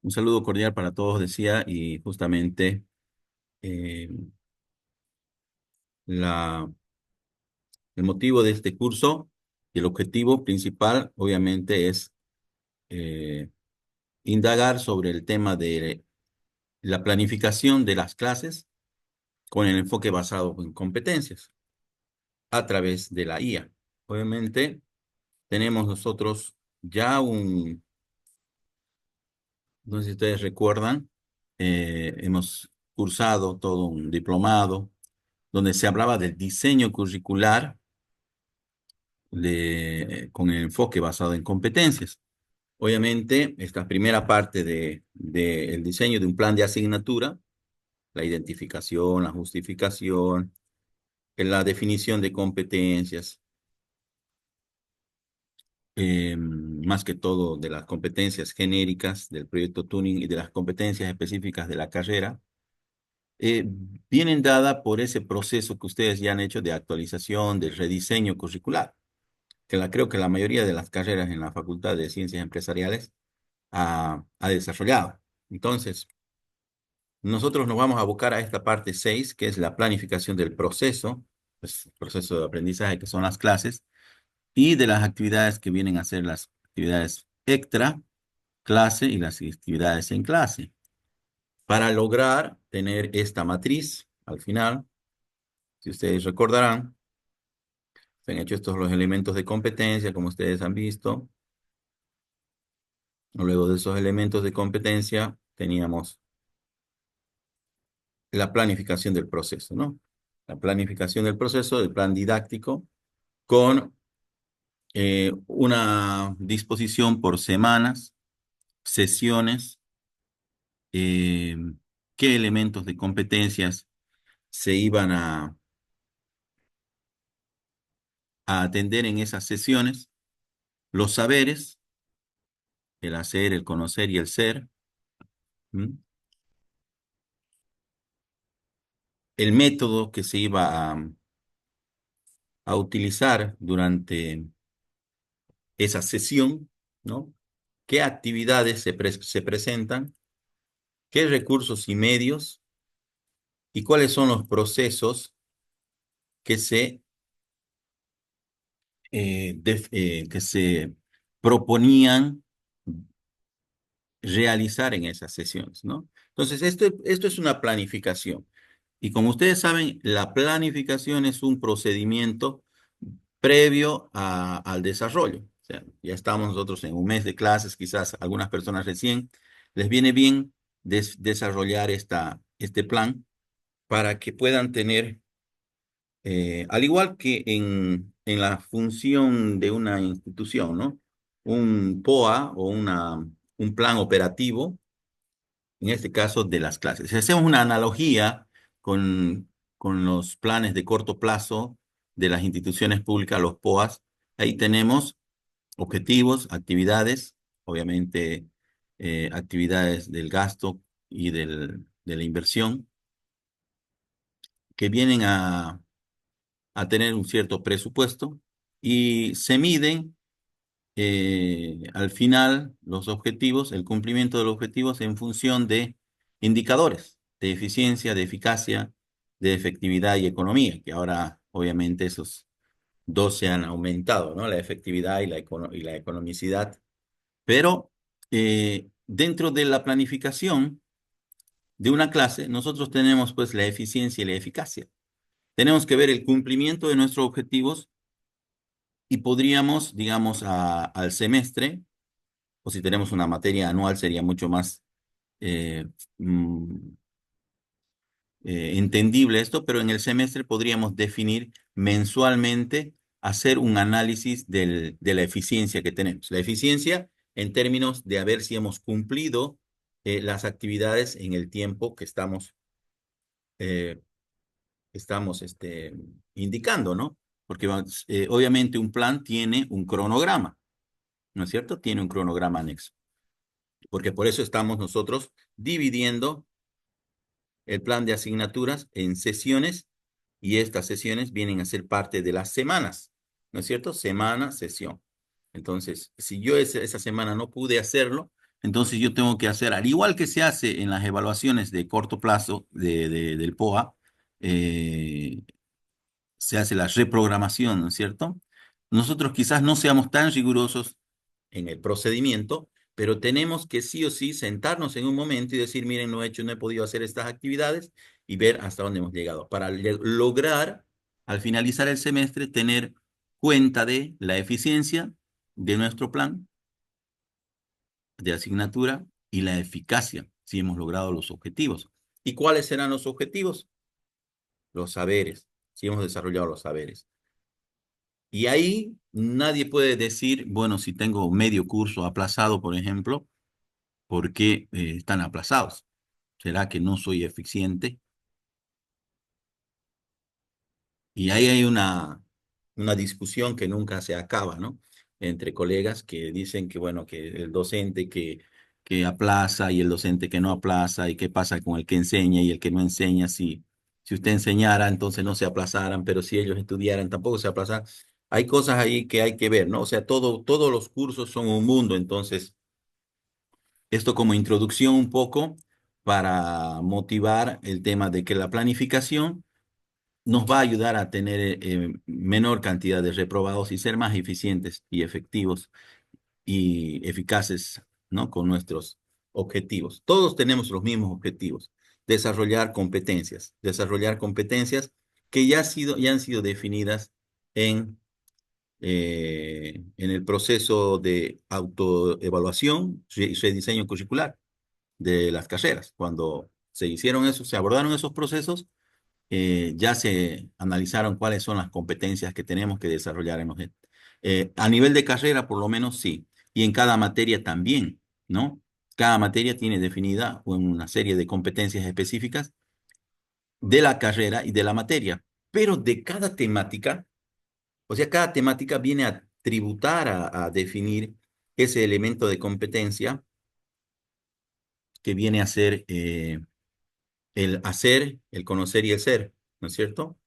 Un saludo cordial para todos, decía, y justamente eh, la, el motivo de este curso y el objetivo principal, obviamente, es eh, indagar sobre el tema de la planificación de las clases con el enfoque basado en competencias a través de la IA. Obviamente, tenemos nosotros ya no sé si ustedes recuerdan, hemos cursado todo un diplomado donde se hablaba del diseño curricular con el enfoque basado en competencias. Obviamente, esta primera parte del diseño de un plan de asignatura, la identificación, la justificación, la definición de competencias, más que todo de las competencias genéricas del proyecto Tuning y de las competencias específicas de la carrera, eh, vienen dadas por ese proceso que ustedes ya han hecho de actualización, de rediseño curricular, creo que la mayoría de las carreras en la Facultad de Ciencias Empresariales ha desarrollado. Entonces, nosotros nos vamos a abocar a esta parte 6 que es la planificación del proceso, pues, el proceso de aprendizaje, que son las clases, y de las actividades que vienen a ser las actividades extra clase y las actividades en clase, para lograr tener esta matriz al final. Si ustedes recordarán, se han hecho estos los elementos de competencia, como ustedes han visto. Luego de esos elementos de competencia, teníamos la planificación del proceso, ¿no? La planificación del proceso, del plan didáctico, con una disposición por semanas, sesiones, eh, qué elementos de competencias se iban a atender en esas sesiones, los saberes, el hacer, el conocer y el ser, ¿m? El método que se iba a utilizar durante esa sesión, ¿no? ¿Qué actividades se presentan? ¿Qué recursos y medios? ¿Y cuáles son los procesos que que se proponían realizar en esas sesiones, ¿no? Entonces, esto es una planificación. Y como ustedes saben, la planificación es un procedimiento previo al desarrollo. O sea, ya estamos nosotros en un mes de clases, quizás algunas personas recién les viene bien desarrollar este plan para que puedan tener, al igual que en la función de una institución, ¿no? Un POA o un plan operativo, en este caso de las clases. Si hacemos una analogía con los planes de corto plazo de las instituciones públicas, los POAs, ahí tenemos objetivos, actividades, obviamente actividades del gasto y de la inversión, que vienen a tener un cierto presupuesto y se miden al final los objetivos, el cumplimiento de los objetivos en función de indicadores de eficiencia, de eficacia, de efectividad y economía, que ahora obviamente esos dos se han aumentado, ¿no? La efectividad y y la economicidad. Pero dentro de la planificación de una clase, nosotros tenemos pues la eficiencia y la eficacia. Tenemos que ver el cumplimiento de nuestros objetivos y podríamos, digamos, al semestre, o si tenemos una materia anual, sería mucho más eh, mm, entendible esto, pero en el semestre podríamos definir mensualmente, hacer un análisis de la eficiencia que tenemos. La eficiencia en términos de a ver si hemos cumplido las actividades en el tiempo que eh, estamos indicando, ¿no? Porque obviamente un plan tiene un cronograma, ¿no es cierto? Tiene un cronograma anexo, porque por eso estamos nosotros dividiendo el plan de asignaturas en sesiones y estas sesiones vienen a ser parte de las semanas, ¿no es cierto? Semana, sesión. Entonces, si yo esa semana no pude hacerlo, Entonces yo tengo que hacer, al igual que se hace en las evaluaciones de corto plazo del POA, eh, se hace la reprogramación, ¿no es cierto? Nosotros quizás no seamos tan rigurosos en el procedimiento, pero tenemos que sí o sí sentarnos en un momento y decir, miren, no he podido hacer estas actividades y ver hasta dónde hemos llegado, para lograr, al finalizar el semestre, tener cuenta de la eficiencia de nuestro plan de asignatura y la eficacia, si hemos logrado los objetivos. ¿Y cuáles serán los objetivos? Los saberes, si hemos desarrollado los saberes. Y ahí nadie puede decir, bueno, si tengo medio curso aplazado, por ejemplo, ¿por qué están aplazados? ¿Será que no soy eficiente? Y ahí hay una discusión que nunca se acaba, ¿no? Entre colegas que dicen que, bueno, que el docente que aplaza y el docente que no aplaza, y qué pasa con el que enseña y el que no enseña. Si usted enseñara, entonces no se aplazaran, pero si ellos estudiaran, tampoco se aplazaran. Hay cosas ahí que hay que ver, ¿no? O sea, todos los cursos son un mundo, entonces, esto como introducción un poco para motivar el tema de que la planificación nos va a ayudar a tener menor cantidad de reprobados y ser más eficientes y efectivos y eficaces, ¿no? Con nuestros objetivos. Todos tenemos los mismos objetivos: desarrollar competencias que ya han sido definidas en el proceso de autoevaluación y rediseño curricular de las carreras. Cuando se hicieron eso, se abordaron esos procesos, ya se analizaron cuáles son las competencias que tenemos que desarrollar a nivel de carrera, por lo menos sí, y en cada materia también, ¿no? Cada materia tiene definida una serie de competencias específicas de la carrera y de la materia, pero de cada temática, o sea, cada temática viene a tributar, a definir ese elemento de competencia que viene a ser el hacer, el conocer y el ser, ¿no es cierto?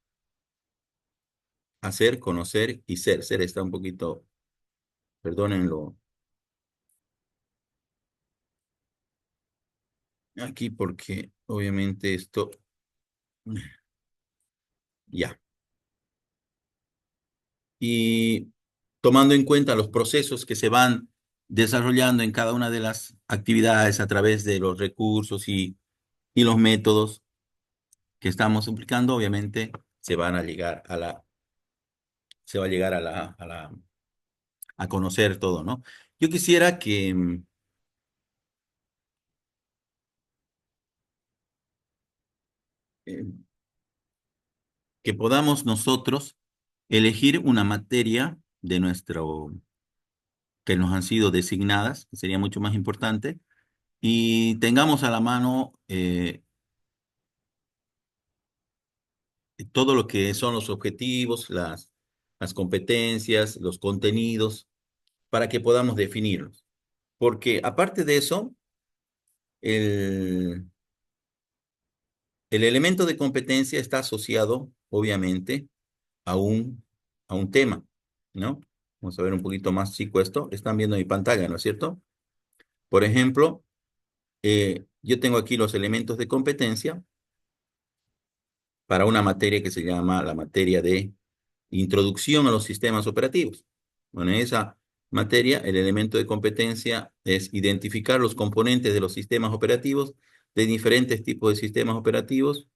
Hacer, conocer y ser. Ser está un poquito, perdónenlo aquí porque obviamente esto, ya. Y tomando en cuenta los procesos que se van desarrollando en cada una de las actividades a través de los recursos y los métodos que estamos aplicando, obviamente se van a llegar se va a llegar a conocer todo, ¿no? Yo quisiera eh, que podamos nosotros elegir una materia de que nos han sido designadas, que sería mucho más importante, y tengamos a la mano todo lo que son los objetivos, las competencias, los contenidos, para que podamos definirlos. Porque aparte de eso, el, el elemento de competencia está asociado, obviamente, a a un tema, ¿no? Vamos a ver un poquito más chico esto. Están viendo mi pantalla, ¿no es cierto? Por ejemplo, yo tengo aquí los elementos de competencia para una materia que se llama la materia de Introducción a los sistemas operativos. Bueno, en esa materia, el elemento de competencia es identificar los componentes de los sistemas operativos, de diferentes tipos de sistemas operativos,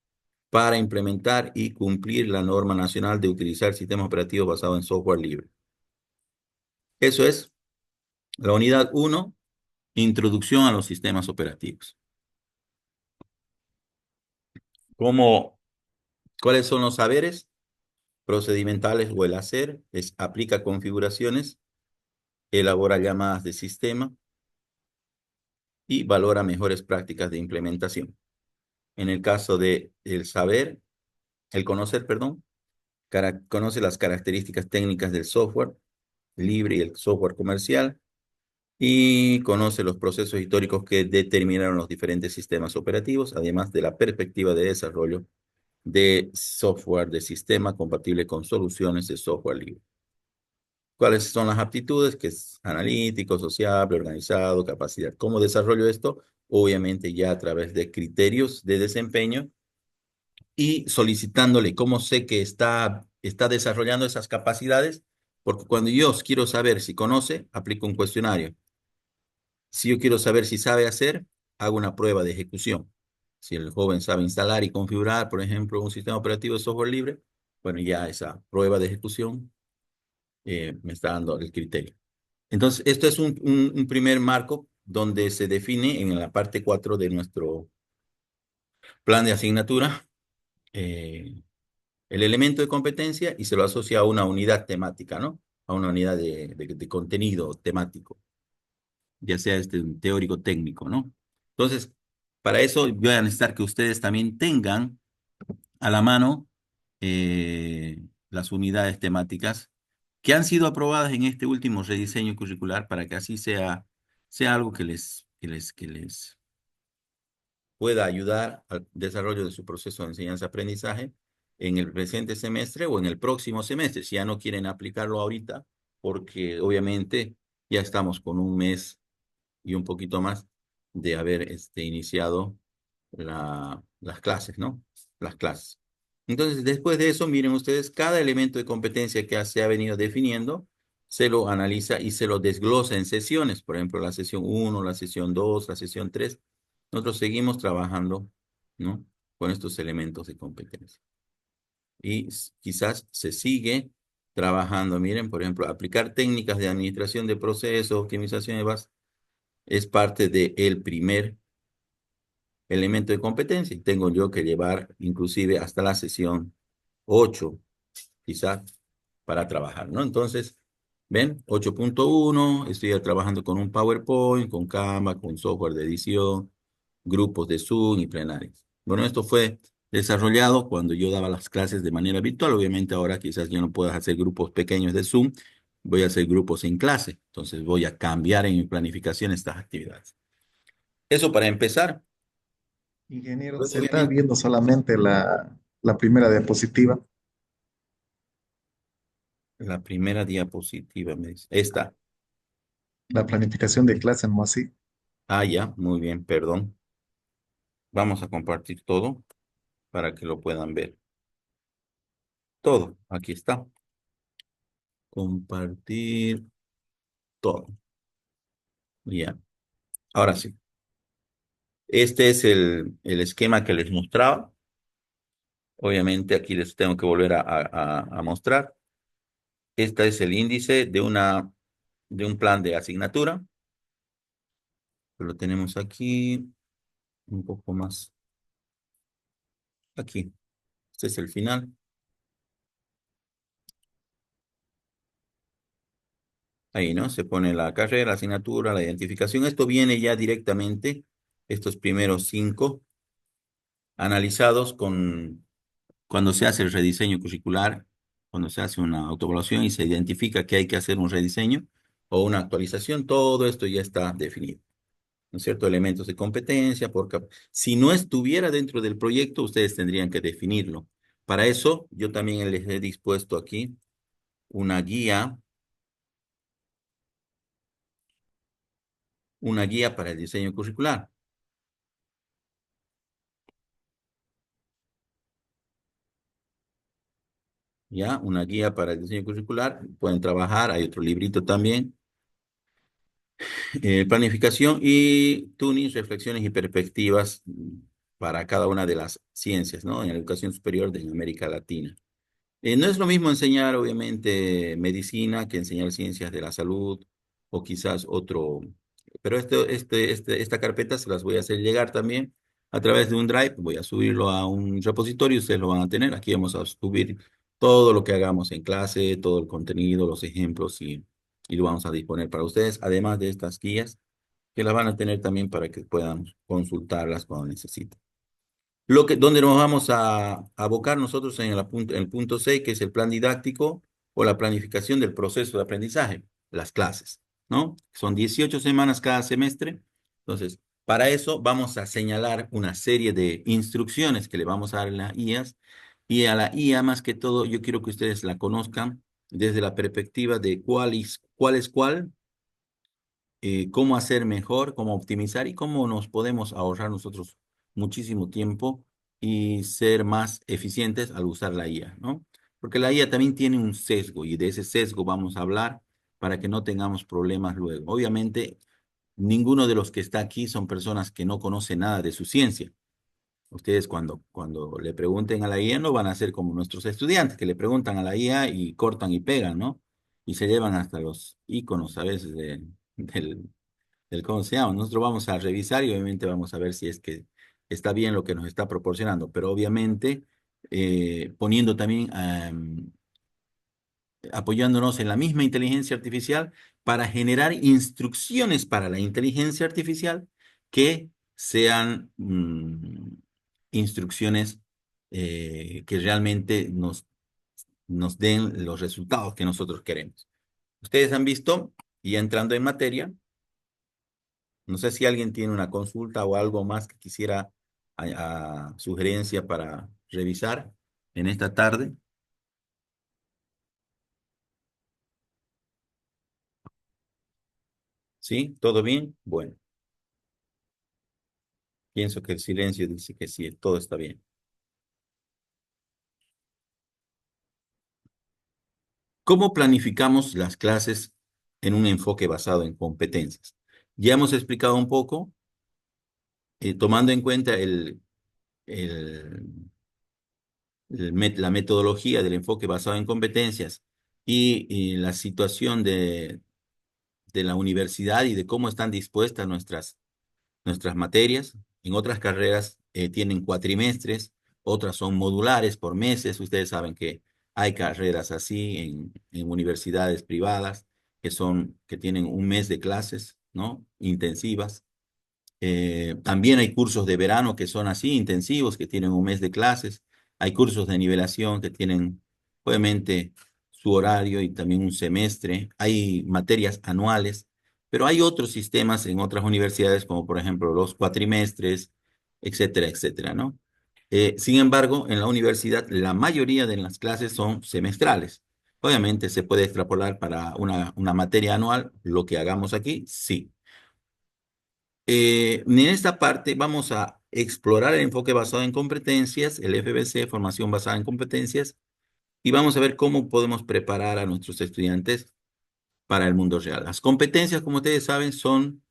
para implementar y cumplir la norma nacional de utilizar sistemas operativos basados en software libre. Eso es la unidad uno, Introducción a los sistemas operativos. ¿Cómo, ¿Cuáles son los saberes procedimentales o el hacer? Aplica configuraciones, elabora llamadas de sistema y valora mejores prácticas de implementación. En el caso de el saber, el conocer, perdón, conoce las características técnicas del software libre y el software comercial, y conoce los procesos históricos que determinaron los diferentes sistemas operativos, además de la perspectiva de desarrollo de software de sistema compatible con soluciones de software libre. ¿Cuáles son las aptitudes? Que es analítico, sociable, organizado, capacidad. ¿Cómo desarrollo esto? Obviamente ya a través de criterios de desempeño y solicitándole cómo sé que está desarrollando esas capacidades, porque cuando yo quiero saber si conoce, aplico un cuestionario. Si yo quiero saber si sabe hacer, hago una prueba de ejecución. Si el joven sabe instalar y configurar, por ejemplo, un sistema operativo de software libre, bueno, ya esa prueba de ejecución me está dando el criterio. Entonces, esto es un primer marco donde se define en la parte 4 de nuestro plan de asignatura eh, el elemento de competencia y se lo asocia a una unidad temática, ¿no? A una unidad de contenido temático, ya sea este un teórico técnico, ¿no? Entonces, para eso voy a necesitar que ustedes también tengan a la mano las unidades temáticas que han sido aprobadas en este último rediseño curricular para que así sea algo que les pueda ayudar al desarrollo de su proceso de enseñanza-aprendizaje en el presente semestre o en el próximo semestre, si ya no quieren aplicarlo ahorita, porque obviamente ya estamos con un mes y un poquito más de haber iniciado las clases, ¿no? Las clases. Entonces, después de eso, miren ustedes, cada elemento de competencia que se ha venido definiendo, se lo analiza y se lo desglosa en sesiones, por ejemplo, la sesión uno, la sesión 2, la sesión 3. Nosotros seguimos trabajando, ¿no? Con estos elementos de competencia. Y quizás se sigue trabajando, miren, por ejemplo, aplicar técnicas de administración de procesos, optimización de bases, es parte del primer elemento de competencia. Y tengo yo que llevar inclusive hasta la sesión 8 quizás, para trabajar, ¿no? Entonces, ven, 8.1 estoy ya trabajando con un PowerPoint, con Canva, con software de edición, grupos de Zoom y plenarios. Bueno, esto fue desarrollado cuando yo daba las clases de manera virtual. Obviamente ahora quizás yo no pueda hacer grupos pequeños de Zoom, voy a hacer grupos en clase. Entonces voy a cambiar en mi planificación estas actividades. Eso para empezar. Ingeniero, Luego se está viene viendo solamente la primera diapositiva, la primera diapositiva, me dice. Esta. la planificación de clase, ¿no así? Ah, ya, muy bien, perdón. Vamos a compartir todo para que lo puedan ver. Todo, aquí está. Compartir todo. Ya, ahora sí. Este es el esquema que les mostraba. Obviamente aquí les tengo que volver a mostrar. Este es el índice de un plan de asignatura. Lo tenemos aquí, un poco más. Aquí. Este es el final. Ahí, ¿no? Se pone la carrera, la asignatura, la identificación. Esto viene ya directamente, estos primeros 5, analizados cuando se hace el rediseño curricular, cuando se hace una autoevaluación y se identifica que hay que hacer un rediseño o una actualización. Todo esto ya está definido, ¿no es cierto? Elementos de competencia, si no estuviera dentro del proyecto, ustedes tendrían que definirlo. Para eso, yo también les he dispuesto aquí una guía para el diseño curricular. ¿Ya? Una guía para el diseño curricular. Pueden trabajar, hay otro librito también. Planificación y tuning, reflexiones y perspectivas para cada una de las ciencias, ¿no? En la educación superior de América Latina. No es lo mismo enseñar, obviamente, medicina que enseñar ciencias de la salud o quizás otro, pero esta carpeta se las voy a hacer llegar también a través de un Drive. Voy a subirlo a un repositorio, ustedes lo van a tener. Aquí vamos a subir todo lo que hagamos en clase, todo el contenido, los ejemplos y lo vamos a disponer para ustedes, además de estas guías que las van a tener también para que puedan consultarlas cuando necesiten. Donde nos vamos a abocar nosotros en el punto 6, que es el plan didáctico o la planificación del proceso de aprendizaje, las clases, ¿no? Son 18 semanas cada semestre. Entonces, para eso vamos a señalar una serie de instrucciones que le vamos a dar a las IAs. Y a la IA, más que todo, yo quiero que ustedes la conozcan. desde la perspectiva de cuál es cuál, cómo hacer mejor, cómo optimizar y cómo nos podemos ahorrar nosotros muchísimo tiempo y ser más eficientes al usar la IA, ¿no? Porque la IA también tiene un sesgo y de ese sesgo vamos a hablar para que no tengamos problemas luego. Obviamente, ninguno de los que está aquí son personas que no conocen nada de su ciencia. Ustedes cuando le pregunten a la IA no van a ser como nuestros estudiantes que le preguntan a la IA y cortan y pegan, ¿no? Y se llevan hasta los iconos a veces del cómo se llama. Nosotros vamos a revisar y obviamente vamos a ver si es que está bien lo que nos está proporcionando, pero obviamente poniendo también apoyándonos en la misma inteligencia artificial para generar instrucciones para la inteligencia artificial que sean instrucciones que realmente nos den los resultados que nosotros queremos. Ustedes han visto, y ya entrando en materia, no sé si alguien tiene una consulta o algo más que quisiera sugerencia para revisar en esta tarde. ¿Sí? ¿Todo bien? Bueno. Pienso que el silencio dice que sí, todo está bien. ¿Cómo planificamos las clases en un enfoque basado en competencias? Ya hemos explicado un poco, tomando en cuenta el- la metodología del enfoque basado en competencias y la situación de la universidad y de cómo están dispuestas nuestras materias. En otras carreras tienen cuatrimestres, otras son modulares por meses. Ustedes saben que hay carreras así en universidades privadas que tienen un mes de clases, ¿no? Intensivas. También hay cursos de verano que son así, intensivos, que tienen un mes de clases. Hay cursos de nivelación que tienen, obviamente, su horario y también un semestre. Hay materias anuales, pero hay otros sistemas en otras universidades, como por ejemplo los cuatrimestres, etcétera, etcétera, ¿no? Sin embargo, en la universidad la mayoría de las clases son semestrales. Obviamente se puede extrapolar para una materia anual, lo que hagamos aquí, sí. En esta parte vamos a explorar el enfoque basado en competencias, el FBC, formación basada en competencias, y vamos a ver cómo podemos preparar a nuestros estudiantes para el mundo real. Las competencias, como ustedes saben, son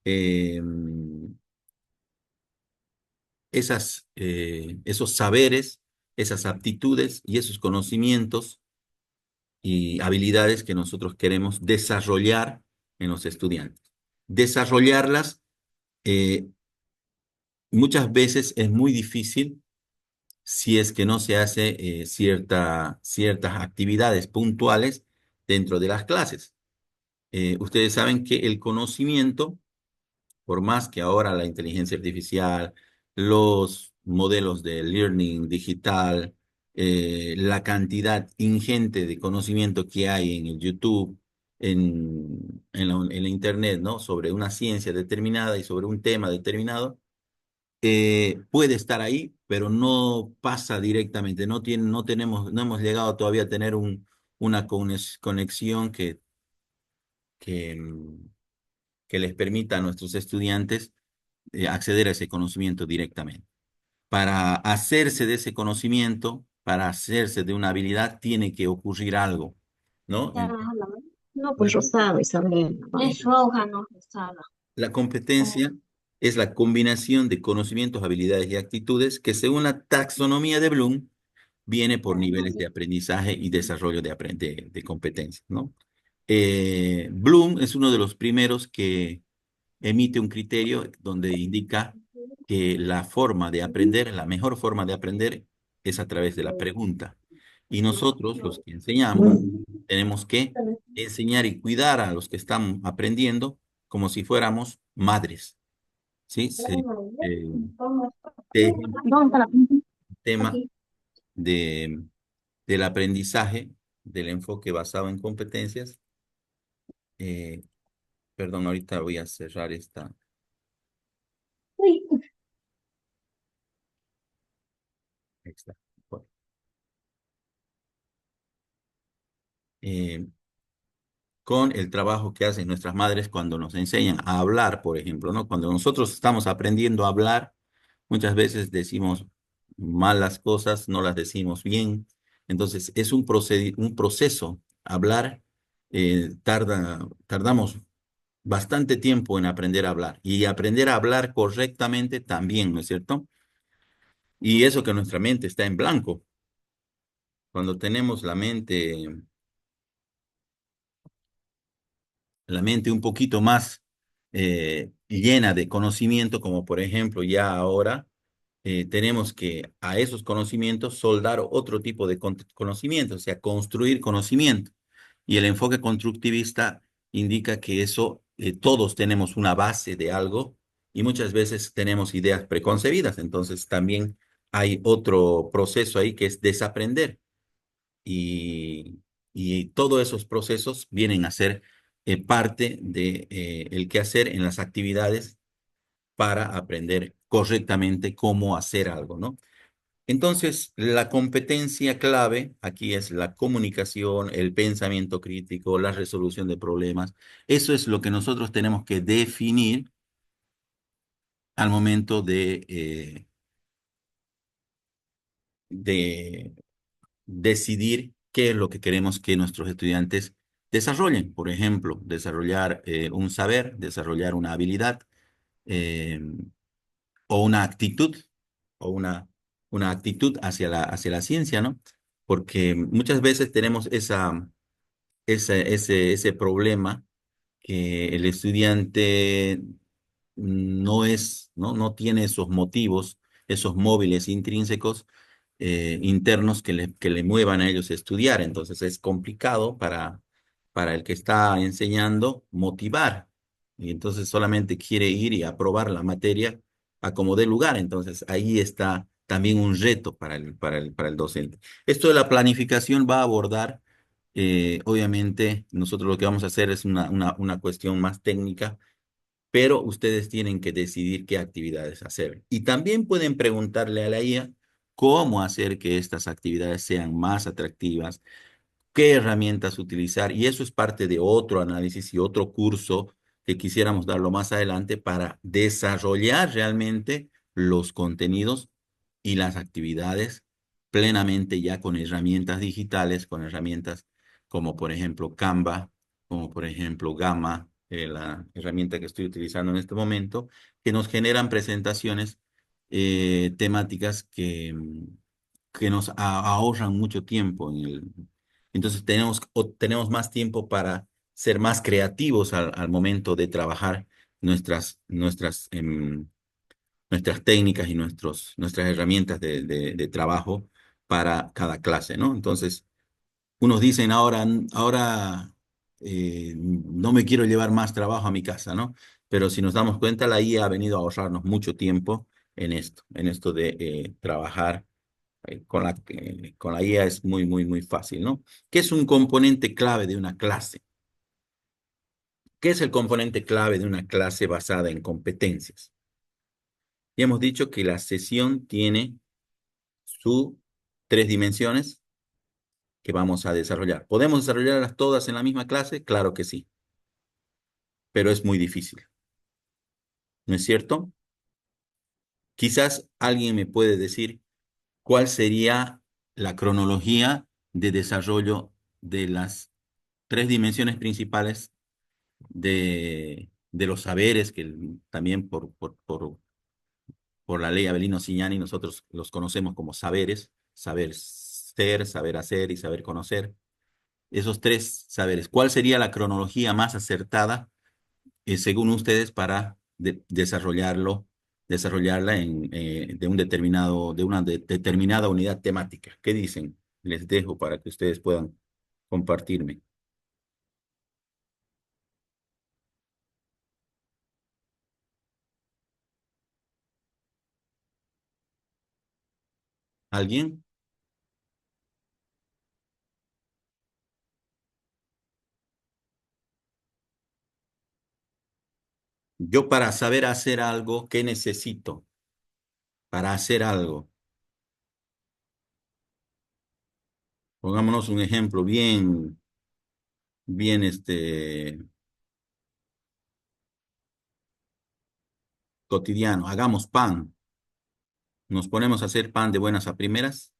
eh, esos saberes, esas aptitudes y esos conocimientos y habilidades que nosotros queremos desarrollar en los estudiantes. Desarrollarlas muchas veces es muy difícil si es que no se hace ciertas actividades puntuales dentro de las clases. Ustedes saben que el conocimiento, por más que ahora la inteligencia artificial, los modelos de learning digital, la cantidad ingente de conocimiento que hay en el YouTube, en la Internet, ¿no? Sobre una ciencia determinada y sobre un tema determinado, puede estar ahí, pero no pasa directamente, no hemos llegado todavía a tener una conexión que, mm, que les permita a nuestros estudiantes acceder a ese conocimiento directamente. Para hacerse de ese conocimiento, para hacerse de una habilidad, tiene que ocurrir algo, ¿no? No, pues rosado, Isabel. Es roja, no rosada. La competencia es la combinación de conocimientos, habilidades y actitudes que según la taxonomía de Bloom viene por niveles de aprendizaje y desarrollo de competencias, ¿no? Bloom es uno de los primeros que emite un criterio donde indica que la forma de aprender, la mejor forma de aprender es a través de la pregunta. Y nosotros, los que enseñamos, tenemos que enseñar y cuidar a los que están aprendiendo como si fuéramos madres, ¿sí? De ejemplo, ¿Dónde está la pinta? el tema Aquí. de, del aprendizaje, del enfoque basado en competencias. eh, Perdón, ahorita voy a cerrar esta. Uy, Esta. Bueno, con el trabajo que hacen nuestras madres cuando nos enseñan a hablar, por ejemplo, ¿no? Cuando nosotros estamos aprendiendo a hablar, muchas veces decimos malas cosas, no las decimos bien. Entonces, es un proceso. Hablar tardamos bastante tiempo en aprender a hablar y aprender a hablar correctamente también, ¿no es cierto? Y eso que nuestra mente está en blanco. Cuando tenemos la mente un poquito más llena de conocimiento, como por ejemplo ya ahora tenemos que a esos conocimientos soldar otro tipo de conocimiento, o sea, construir conocimiento. Y el enfoque constructivista indica que eso, todos tenemos una base de algo y muchas veces tenemos ideas preconcebidas, entonces también hay otro proceso ahí que es desaprender y todos esos procesos vienen a ser parte de el quehacer en las actividades para aprender correctamente cómo hacer algo, ¿no? Entonces, la competencia clave aquí es la comunicación, el pensamiento crítico, la resolución de problemas. Eso es lo que nosotros tenemos que definir al momento de decidir qué es lo que queremos que nuestros estudiantes desarrollen. Por ejemplo, desarrollar un saber, desarrollar una habilidad eh, o una actitud, o una actitud hacia la ciencia, ¿no? Porque muchas veces tenemos ese problema que el estudiante no tiene esos motivos, esos móviles intrínsecos internos que le muevan a ellos a estudiar. Entonces es complicado para el que está enseñando motivar. Y entonces solamente quiere ir y aprobar la materia a como dé lugar. Entonces ahí está también un reto para el docente. Esto de la planificación va a abordar obviamente, nosotros lo que vamos a hacer es una cuestión más técnica, pero ustedes tienen que decidir qué actividades hacer. Y también pueden preguntarle a la IA cómo hacer que estas actividades sean más atractivas, qué herramientas utilizar, y eso es parte de otro análisis y otro curso que quisiéramos darlo más adelante para desarrollar realmente los contenidos y las actividades plenamente ya con herramientas digitales, con herramientas como por ejemplo Canva, como por ejemplo Gamma, la herramienta que estoy utilizando en este momento, que nos generan presentaciones temáticas que nos ahorran mucho tiempo entonces tenemos más tiempo para ser más creativos al momento de trabajar nuestras técnicas y nuestras herramientas de trabajo para cada clase, ¿no? Entonces, unos dicen ahora no me quiero llevar más trabajo a mi casa, ¿no? Pero si nos damos cuenta, la IA ha venido a ahorrarnos mucho tiempo en esto de trabajar con la IA es muy, muy, muy fácil, ¿no? ¿Qué es un componente clave de una clase? ¿Qué es el componente clave de una clase basada en competencias? Ya hemos dicho que la sesión tiene sus tres dimensiones que vamos a desarrollar. ¿Podemos desarrollarlas todas en la misma clase? Claro que sí, pero es muy difícil, ¿no es cierto? Quizás alguien me puede decir cuál sería la cronología de desarrollo de las tres dimensiones principales de los saberes, que también por la ley Avelino Cignani nosotros los conocemos como saberes, saber ser, saber hacer y saber conocer. Esos tres saberes, ¿cuál sería la cronología más acertada, según ustedes, para desarrollarla de una determinada unidad temática? ¿Qué dicen? Les dejo para que ustedes puedan compartirme. ¿Alguien? Yo para saber hacer algo, ¿qué necesito? Para hacer algo. Pongámonos un ejemplo bien. bien, cotidiano. Hagamos pan. Nos ponemos a hacer pan de buenas a primeras.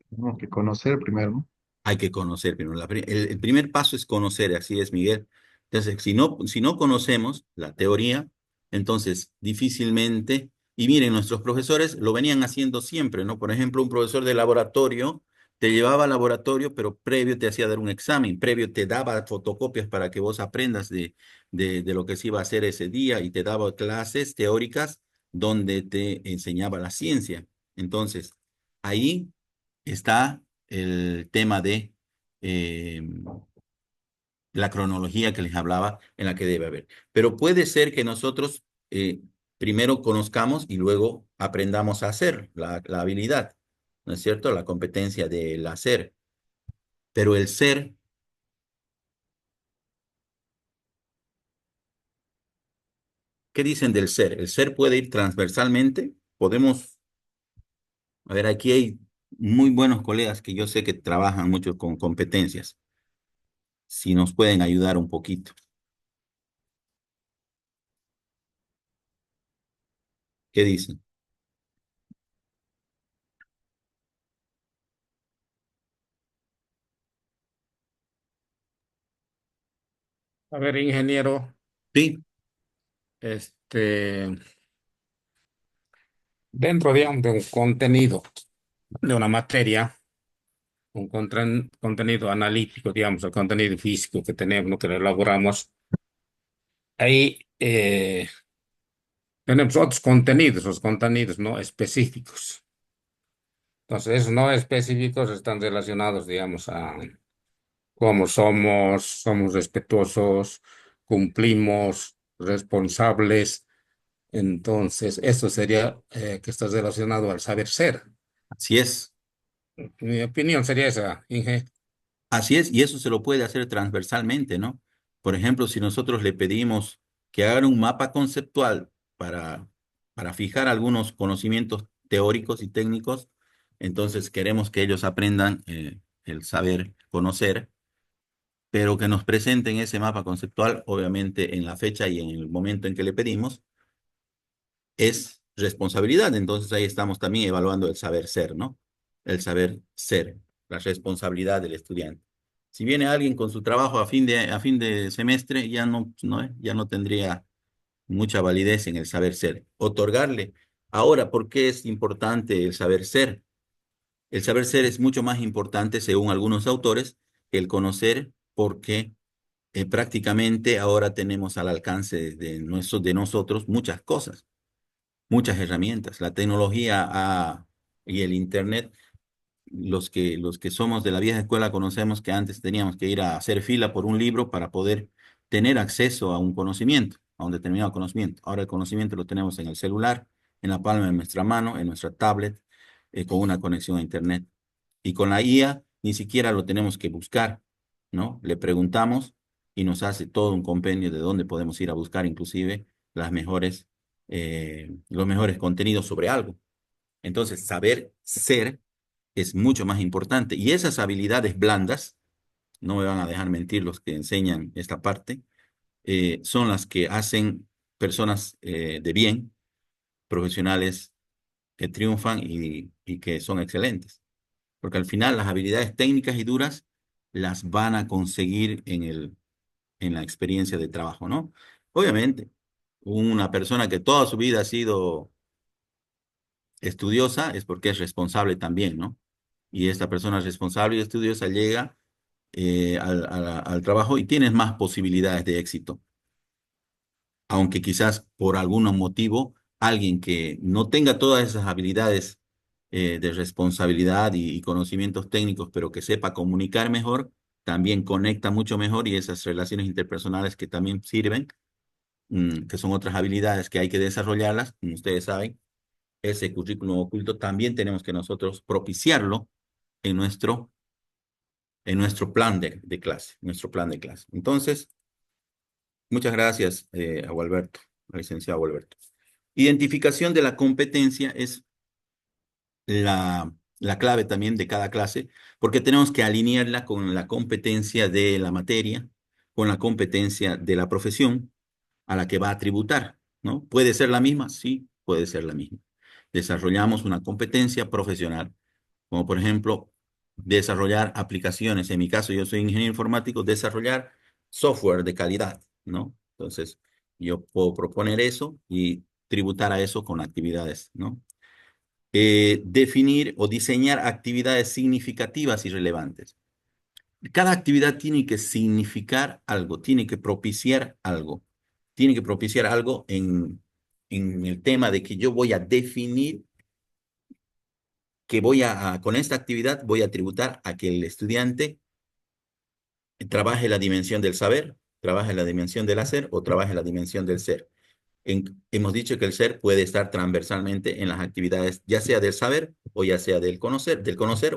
Tenemos que conocer primero, ¿no? Hay que conocer primero. El primer paso es conocer, así es, Miguel. Entonces, si no conocemos la teoría, entonces difícilmente, y miren, nuestros profesores lo venían haciendo siempre, ¿no? Por ejemplo, un profesor de laboratorio te llevaba al laboratorio, pero previo te hacía dar un examen, previo te daba fotocopias para que vos aprendas de lo que se iba a hacer ese día y te daba clases teóricas donde te enseñaba la ciencia. Entonces, ahí está el tema de eh, la cronología que les hablaba en la que debe haber. Pero puede ser que nosotros primero conozcamos y luego aprendamos a hacer la habilidad, ¿no es cierto? La competencia del hacer. Pero el ser, ¿qué dicen del ser? El ser puede ir transversalmente. Podemos, a ver, aquí hay muy buenos colegas que yo sé que trabajan mucho con competencias. Si nos pueden ayudar un poquito. ¿Qué dicen? A ver, ingeniero, Sí, este, dentro, digamos, de un contenido, de una materia, un contenido analítico, digamos, el contenido físico que tenemos, ¿no? Que lo elaboramos, ahí tenemos otros contenidos, los contenidos no específicos. Entonces, esos no específicos están relacionados, digamos, a cómo somos respetuosos, cumplimos, responsables. Entonces, eso sería que está relacionado al saber ser. así es. Mi opinión sería esa, Inge. Así es, y eso se lo puede hacer transversalmente, ¿no? Por ejemplo, si nosotros le pedimos que hagan un mapa conceptual para, para fijar algunos conocimientos teóricos y técnicos, entonces queremos que ellos aprendan el saber conocer, pero que nos presenten ese mapa conceptual, obviamente en la fecha y en el momento en que le pedimos, es responsabilidad. Entonces ahí estamos también evaluando el saber ser, ¿no? El saber ser, la responsabilidad del estudiante. Si viene alguien con su trabajo a fin de semestre, ya no tendría mucha validez en el saber ser. Otorgarle. Ahora, ¿por qué es importante el saber ser? El saber ser es mucho más importante, según algunos autores, que el conocer, porque prácticamente ahora tenemos al alcance de nosotros muchas cosas, muchas herramientas. La tecnología y el Internet, los que somos de la vieja escuela conocemos que antes teníamos que ir a hacer fila por un libro para poder tener acceso a un conocimiento, a un determinado conocimiento. Ahora el conocimiento lo tenemos en el celular, en la palma de nuestra mano, en nuestra tablet, con una conexión a Internet. Y con la IA ni siquiera lo tenemos que buscar, ¿no? Le preguntamos y nos hace todo un compendio de dónde podemos ir a buscar inclusive los mejores contenidos sobre algo. Entonces, saber ser es mucho más importante. Y esas habilidades blandas, no me van a dejar mentir los que enseñan esta parte, son las que hacen personas de bien, profesionales que triunfan y que son excelentes. Porque al final las habilidades técnicas y duras las van a conseguir en la experiencia de trabajo, ¿no? Obviamente, una persona que toda su vida ha sido estudiosa es porque es responsable también, ¿no? Y esta persona responsable y estudiosa llega al trabajo y tienes más posibilidades de éxito. Aunque quizás por algún motivo alguien que no tenga todas esas habilidades de responsabilidad y conocimientos técnicos, pero que sepa comunicar mejor, también conecta mucho mejor y esas relaciones interpersonales que también sirven, que son otras habilidades que hay que desarrollarlas, como ustedes saben, ese currículum oculto también tenemos que nosotros propiciarlo en nuestro plan de clase, nuestro plan de clase. Entonces, muchas gracias a Gualberto, al licenciado Gualberto. Identificación de la competencia es la, la clave también de cada clase, porque tenemos que alinearla con la competencia de la materia, con la competencia de la profesión a la que va a tributar, ¿no? ¿Puede ser la misma? Sí, puede ser la misma. Desarrollamos una competencia profesional, como por ejemplo, desarrollar aplicaciones. En mi caso, yo soy ingeniero informático, desarrollar software de calidad, ¿no? Entonces, yo puedo proponer eso y tributar a eso con actividades, ¿no? Definir o diseñar actividades significativas y relevantes. Cada actividad tiene que significar algo, tiene que propiciar algo en el tema de que yo voy a definir que con esta actividad voy a tributar a que el estudiante trabaje la dimensión del saber, trabaje la dimensión del hacer o trabaje la dimensión del ser. Hemos dicho que el ser puede estar transversalmente en las actividades, ya sea del saber o ya sea del conocer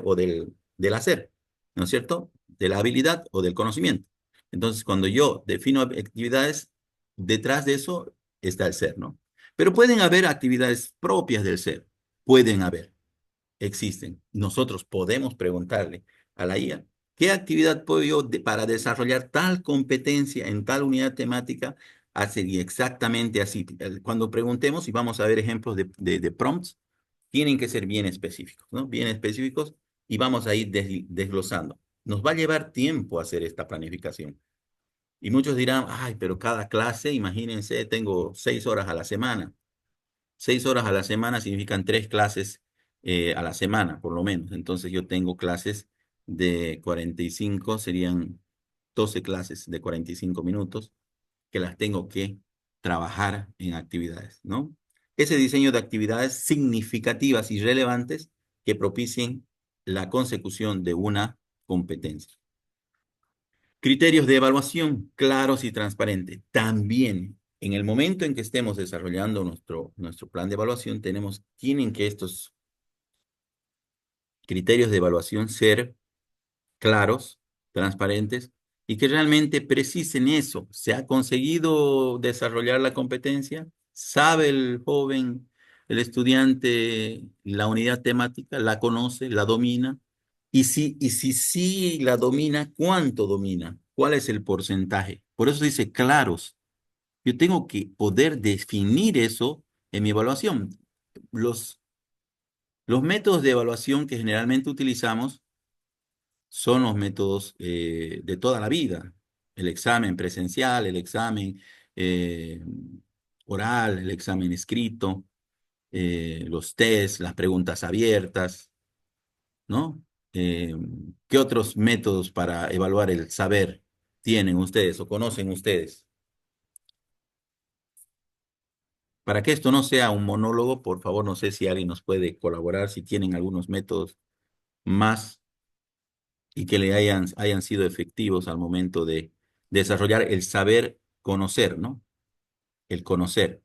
o del hacer, ¿no es cierto? De la habilidad o del conocimiento. Entonces, cuando yo defino actividades, detrás de eso está el ser, ¿no? Pero pueden haber actividades propias del ser, pueden haber, existen. Nosotros podemos preguntarle a la IA, ¿qué actividad puedo yo para desarrollar tal competencia en tal unidad temática hacer y exactamente así? Cuando preguntemos y vamos a ver ejemplos de prompts, tienen que ser bien específicos, ¿no? Bien específicos y vamos a ir desglosando. Nos va a llevar tiempo hacer esta planificación. Y muchos dirán, ay, pero cada clase, imagínense, tengo 6 horas a la semana. 6 horas a la semana significan 3 clases a la semana, por lo menos. Entonces yo tengo clases de 45, serían 12 clases de 45 minutos que las tengo que trabajar en actividades, ¿no? Ese diseño de actividades significativas y relevantes que propicien la consecución de una competencia. Criterios de evaluación claros y transparentes. También, en el momento en que estemos desarrollando nuestro plan de evaluación, tienen que estos criterios de evaluación ser claros, transparentes y que realmente precisen eso. ¿Se ha conseguido desarrollar la competencia? ¿Sabe el joven, el estudiante, la unidad temática? ¿La conoce? ¿La domina? Y si sí la domina, ¿cuánto domina? ¿Cuál es el porcentaje? Por eso dice claros. Yo tengo que poder definir eso en mi evaluación. Los, los métodos de evaluación que generalmente utilizamos son los métodos de toda la vida. El examen presencial, el examen eh, oral, el examen escrito, los tests, las preguntas abiertas, ¿no? Eh, ¿Qué otros métodos para evaluar el saber tienen ustedes o conocen ustedes? Para que esto no sea un monólogo, por favor, no sé si alguien nos puede colaborar, si tienen algunos métodos más y que hayan sido efectivos al momento de desarrollar el saber conocer, ¿no? El conocer.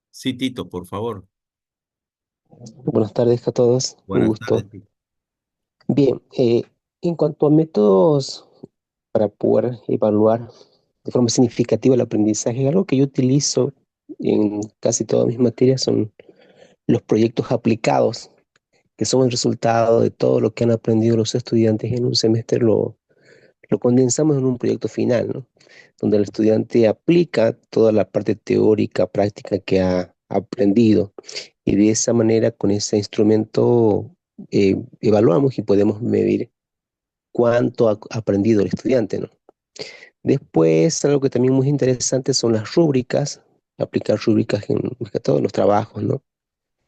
Sí, Tito, por favor. Buenas tardes a todos, un Buenas gusto. tardes, Tito. Bien, en cuanto a métodos para poder evaluar de forma significativa el aprendizaje, algo que yo utilizo en casi todas mis materias son los proyectos aplicados, que son el resultado de todo lo que han aprendido los estudiantes en un semestre, lo condensamos en un proyecto final, ¿no? Donde el estudiante aplica toda la parte teórica, práctica que ha aprendido y de esa manera con ese instrumento evaluamos y podemos medir cuánto ha aprendido el estudiante, ¿no? Después, algo que también es muy interesante son las rúbricas, aplicar rúbricas en más que todo en los trabajos, ¿no?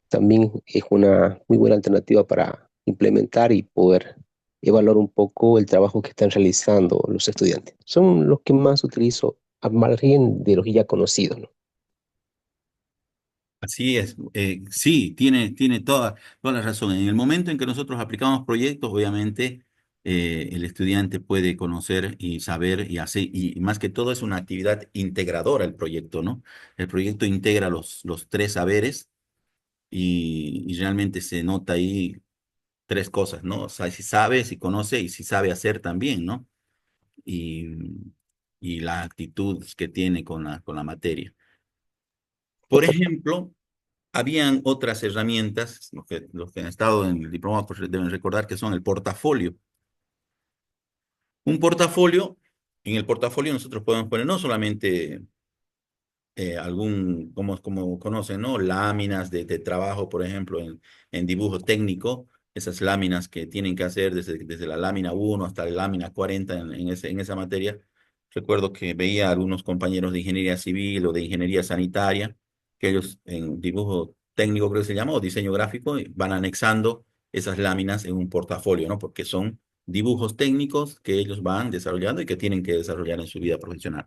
También es una muy buena alternativa para implementar y poder evaluar un poco el trabajo que están realizando los estudiantes. Son los que más utilizo a margen de los ya conocidos, ¿no? Así es. Sí, tiene toda la razón. En el momento en que nosotros aplicamos proyectos, obviamente el estudiante puede conocer y saber y hacer, y más que todo es una actividad integradora el proyecto, ¿no? El proyecto integra los 3 saberes y realmente se nota ahí 3 cosas, ¿no? O sea, si sabe, si conoce y si sabe hacer también, ¿no? Y, y la actitud que tiene con la materia. Por ejemplo, habían otras herramientas, los que han estado en el diplomado pues, deben recordar que son el portafolio. Un portafolio, en el portafolio nosotros podemos poner no solamente como conocen, ¿no? Láminas de trabajo, por ejemplo, en dibujo técnico, esas láminas que tienen que hacer desde la lámina 1 hasta la lámina 40 en esa materia. Recuerdo que veía a algunos compañeros de ingeniería civil o de ingeniería sanitaria, que ellos en dibujo técnico creo que se llama, o diseño gráfico, van anexando esas láminas en un portafolio, ¿no? Porque son dibujos técnicos que ellos van desarrollando y que tienen que desarrollar en su vida profesional.